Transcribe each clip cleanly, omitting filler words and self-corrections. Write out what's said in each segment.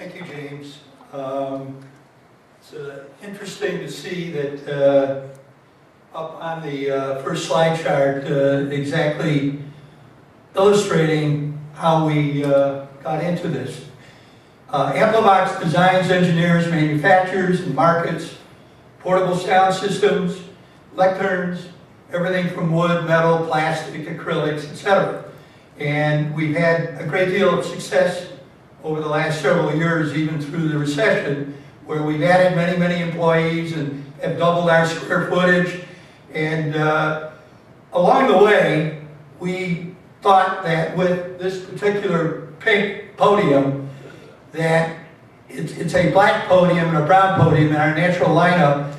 Thank you, James. It's interesting to see that up on the first slide chart, exactly illustrating how we got into this. AmpliVox designs, engineers, manufactures, and markets portable sound systems, lecterns, everything from wood, metal, plastic, acrylics, etc. And we've had a great deal of success over the last several years, even through the recession, where we've added many, many employees and have doubled our square footage. And along the way, we thought that with this particular pink podium, that it's a black podium and a brown podium in our natural lineup.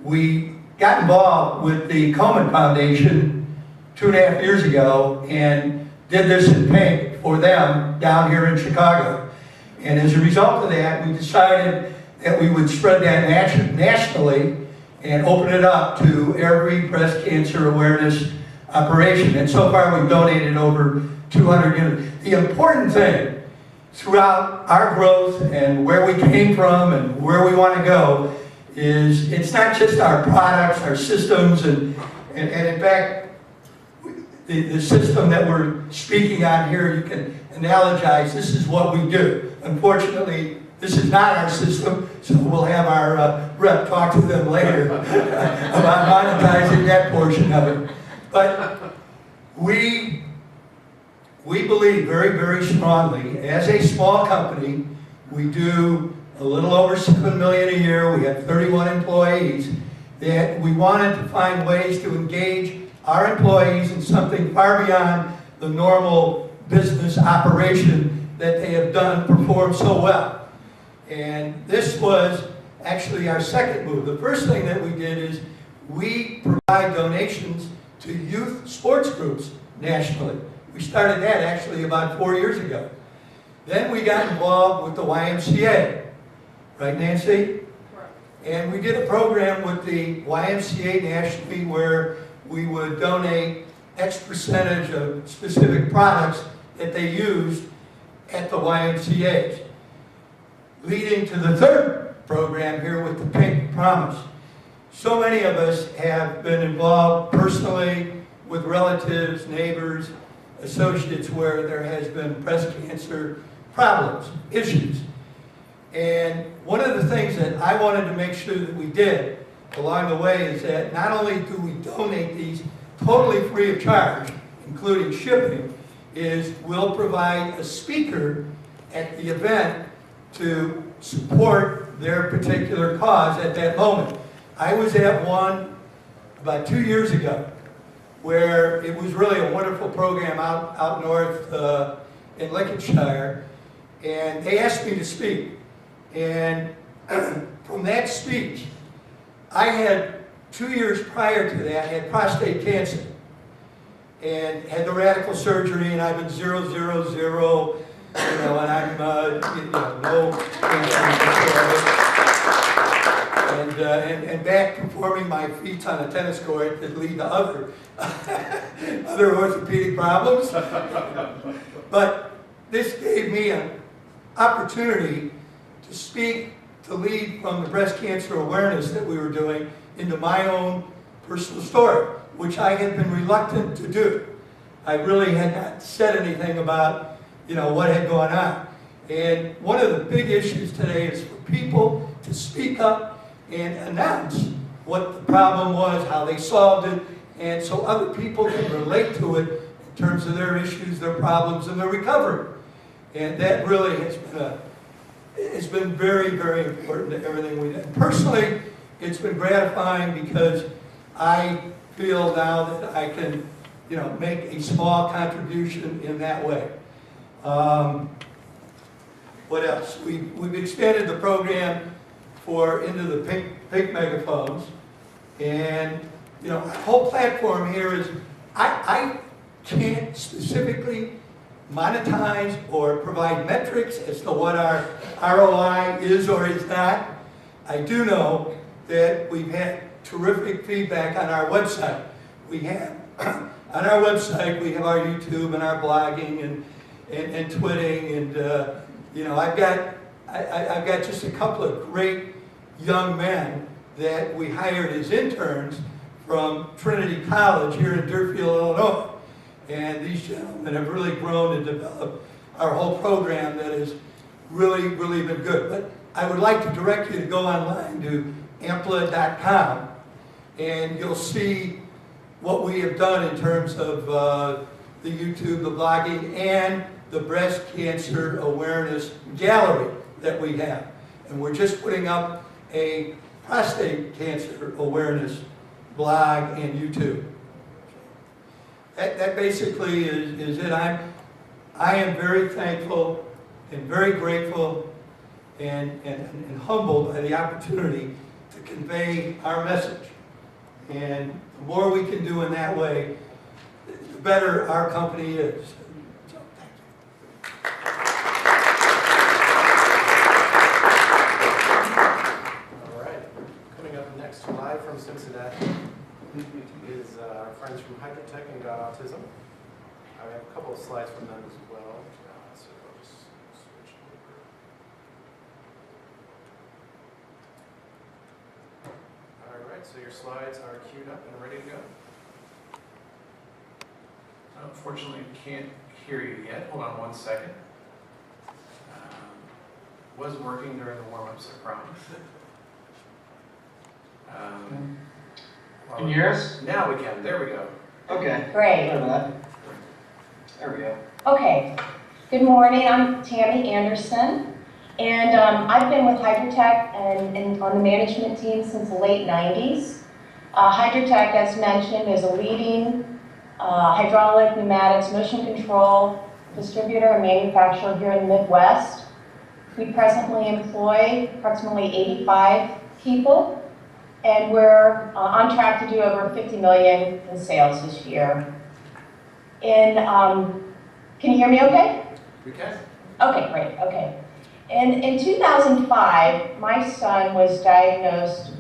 We got involved with the Komen Foundation 2.5 years ago and did this in pink for them down here in Chicago. And as a result of that, we decided that we would spread that nationally and open it up to every breast cancer awareness operation. And so far we've donated over 200 units. The important thing throughout our growth and where we came from and where we want to go is it's not just our products, our systems, and in fact, the system that we're speaking on here, you can analogize, this is what we do. Unfortunately, this is not our system, so we'll have our rep talk to them later about monetizing that portion of it. But we believe very, very strongly, as a small company, we do a little over $7 million a year, we have 31 employees, that we wanted to find ways to engage our employees in something far beyond the normal business operation that they have performed so well. And this was actually our second move. The first thing that we did is we provide donations to youth sports groups nationally. We started that actually about 4 years ago. Then we got involved with the YMCA. Right, Nancy? Correct. And we did a program with the YMCA nationally where we would donate X percentage of specific products that they used at the YMCA's. Leading to the third program here with the Pink Promise. So many of us have been involved personally with relatives, neighbors, associates where there has been breast cancer problems, issues. And one of the things that I wanted to make sure that we did along the way is that not only do we donate these totally free of charge, including shipping, is we'll provide a speaker at the event to support their particular cause at that moment. I was at one about 2 years ago where it was really a wonderful program out north in Lincolnshire, and they asked me to speak. And from that speech, I had 2 years prior to that, had prostate cancer and had the radical surgery, and I've been 0, 0, 0, and I'm no cancer, and back performing my feats on a tennis court that lead to other orthopedic problems. But this gave me an opportunity to speak, to lead from the breast cancer awareness that we were doing into my own personal story, which I had been reluctant to do. I really had not said anything about, what had gone on. And one of the big issues today is for people to speak up and announce what the problem was, how they solved it, and so other people can relate to it in terms of their issues, their problems, and their recovery. And that really it's been very, very important to everything we do. Personally, it's been gratifying because I feel now that I can, make a small contribution in that way. What else? We've expanded the program into the pink megaphones, and our whole platform here is I can't specifically monetize or provide metrics as to what our ROI is or is not. I do know that we've had terrific feedback on our website. We have on our website we have our YouTube and our blogging and twitting, and I've got I've got just a couple of great young men that we hired as interns from Trinity College here in Deerfield, Illinois. And these gentlemen have really grown and developed our whole program that has really, really been good. But I would like to direct you to go online to ampli.com, and you'll see what we have done in terms of the YouTube, the blogging, and the breast cancer awareness gallery that we have. And we're just putting up a prostate cancer awareness blog and YouTube. That basically is it. I am very thankful and very grateful and humbled by the opportunity to convey our message. And the more we can do in that way, the better our company is. So, thank you. All right. Coming up next, live from Cincinnati, is our friends from Hydrotech and Got Autism. I have a couple of slides from them as well. So I'll just switch over. All right, so your slides are queued up and ready to go. Unfortunately, can't hear you yet. Hold on one second. Was working during the warm-ups, I promise. Can you hear us? Now we can. There we go. Okay. Great. There we go. Okay. Good morning. I'm Terri Andrews, and I've been with Hydrotech and on the management team since the late 90s. Hydrotech, as mentioned, is a leading hydraulic, pneumatics, motion control distributor and manufacturer here in the Midwest. We presently employ approximately 85 people. And we're on track to do over $50 million in sales this year. And can you hear me okay? We can. Okay, great, okay. And in 2005, my son was diagnosed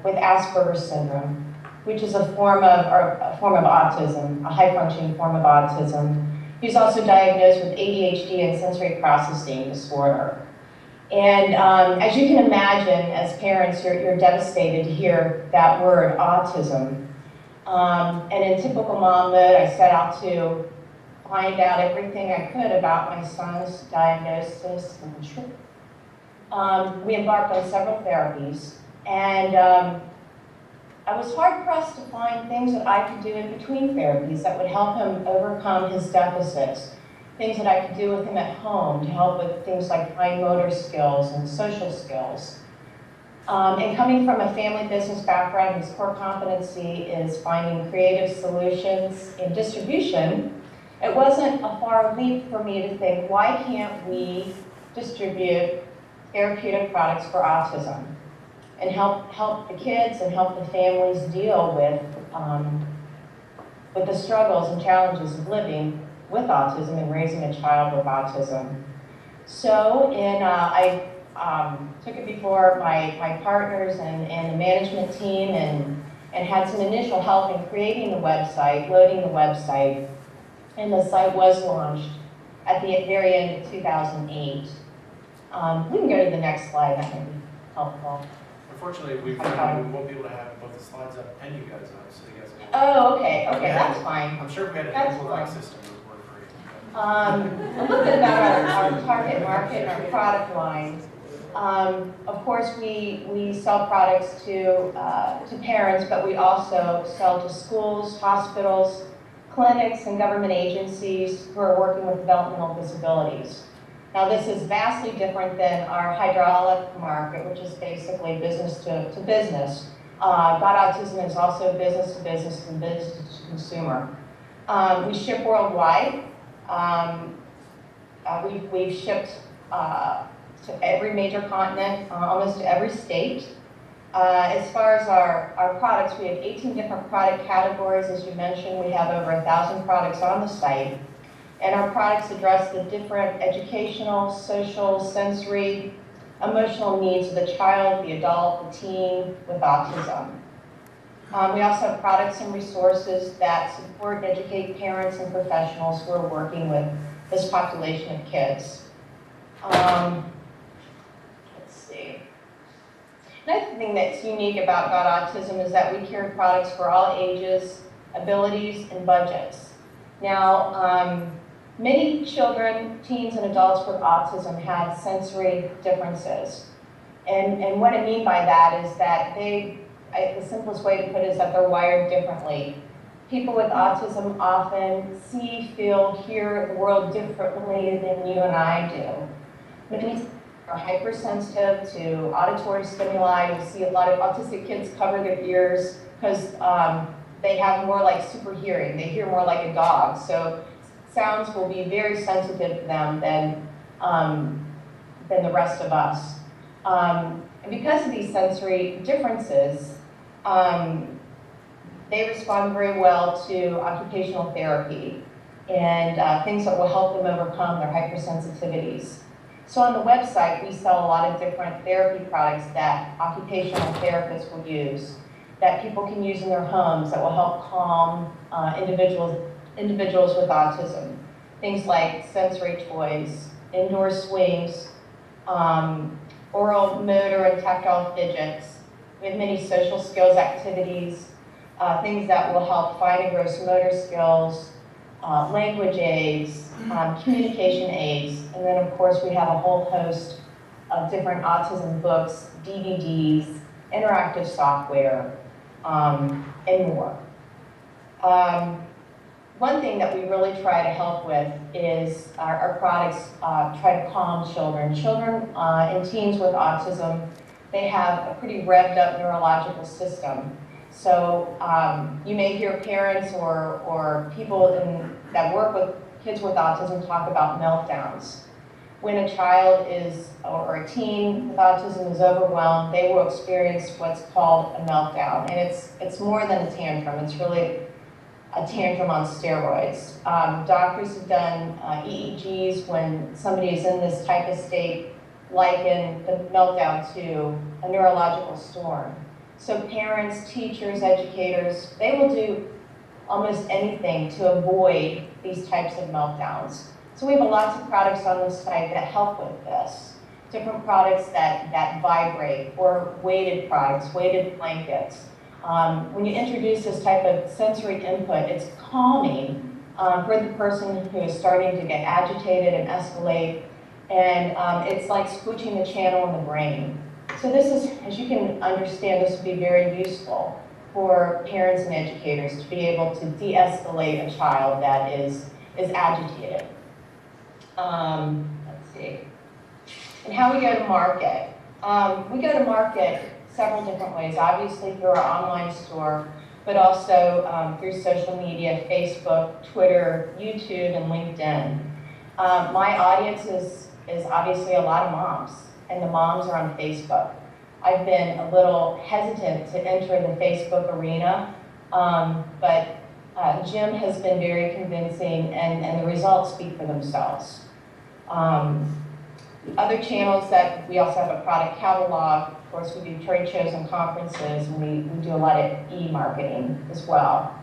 with Asperger's syndrome, which is a form of autism, a high-functioning form of autism. He was also diagnosed with ADHD and sensory processing disorder. And as you can imagine, as parents, you're devastated to hear that word, autism. And in typical mom mode, I set out to find out everything I could about my son's diagnosis. We embarked on several therapies, and I was hard-pressed to find things that I could do in between therapies that would help him overcome his deficits. Things that I could do with him at home to help with things like fine motor skills and social skills. And coming from a family business background, his core competency is finding creative solutions in distribution. It wasn't a far leap for me to think, why can't we distribute therapeutic products for autism and help the kids and help the families deal with the struggles and challenges of living with autism and raising a child with autism. So I took it before my partners and the management team and had some initial help in creating the website, loading the website, and the site was launched at the very end of 2008. We can go to the next slide, that may be helpful. Unfortunately, we won't be able to have both the slides up and you guys up, so you guys can... Oh, okay, that's fine. I'm sure if we had a That's AmpliVox fine. system, it would work great. A little bit about our target market and our product line. Of course, we sell products to parents, but we also sell to schools, hospitals, clinics, and government agencies who are working with developmental disabilities. Now, this is vastly different than our hydraulic market, which is basically business to business. Got Autism is also business to business and business to consumer. We ship worldwide. We've shipped to every major continent, almost to every state. As far as our products, we have 18 different product categories. As you mentioned, we have over 1,000 products on the site. And our products address the different educational, social, sensory, emotional needs of the child, the adult, the teen with autism. We also have products and resources that support and educate parents and professionals who are working with this population of kids. Another thing that's unique about Got Autism is that we carry products for all ages, abilities, and budgets. Now, many children, teens, and adults with autism have sensory differences. And what I mean by that is that the simplest way to put it is that they're wired differently. People with autism often see, feel, hear the world differently than you and I do. Many are hypersensitive to auditory stimuli. You see a lot of autistic kids cover their ears because they have more like super hearing. They hear more like a dog. So sounds will be very sensitive to them than the rest of us. And because of these sensory differences, they respond very well to occupational therapy and things that will help them overcome their hypersensitivities. So on the website, we sell a lot of different therapy products that occupational therapists will use, that people can use in their homes that will help calm individuals with autism. Things like sensory toys, indoor swings, oral, motor, and tactile fidgets. We have many social skills activities, things that will help fine and gross motor skills, language aids, communication aids, and then of course we have a whole host of different autism books, DVDs, interactive software, and more. One thing that we really try to help with is our products try to calm children. Children and teens with autism, they have a pretty revved up neurological system. So you may hear parents or people that work with kids with autism talk about meltdowns. When a child is, or a teen with autism is overwhelmed, they will experience what's called a meltdown. And it's more than a tantrum, it's really a tantrum on steroids. Doctors have done EEGs when somebody is in this type of state, liken the meltdown to a neurological storm. So parents, teachers, educators, they will do almost anything to avoid these types of meltdowns. So we have lots of products on the site that help with this. Different products that vibrate, or weighted products, weighted blankets. When you introduce this type of sensory input, it's calming for the person who is starting to get agitated and escalate, and it's like switching the channel in the brain. So this is, as you can understand, this would be very useful for parents and educators to be able to de-escalate a child that is agitated. Let's see. And how we go to market. We go to market several different ways, obviously through our online store, but also through social media, Facebook, Twitter, YouTube, and LinkedIn. My audience is obviously a lot of moms, and the moms are on Facebook. I've been a little hesitant to enter the Facebook arena, but Jim has been very convincing, and the results speak for themselves. Other channels that we also have a product catalog. Of course, we do trade shows and conferences, and we do a lot of e-marketing as well.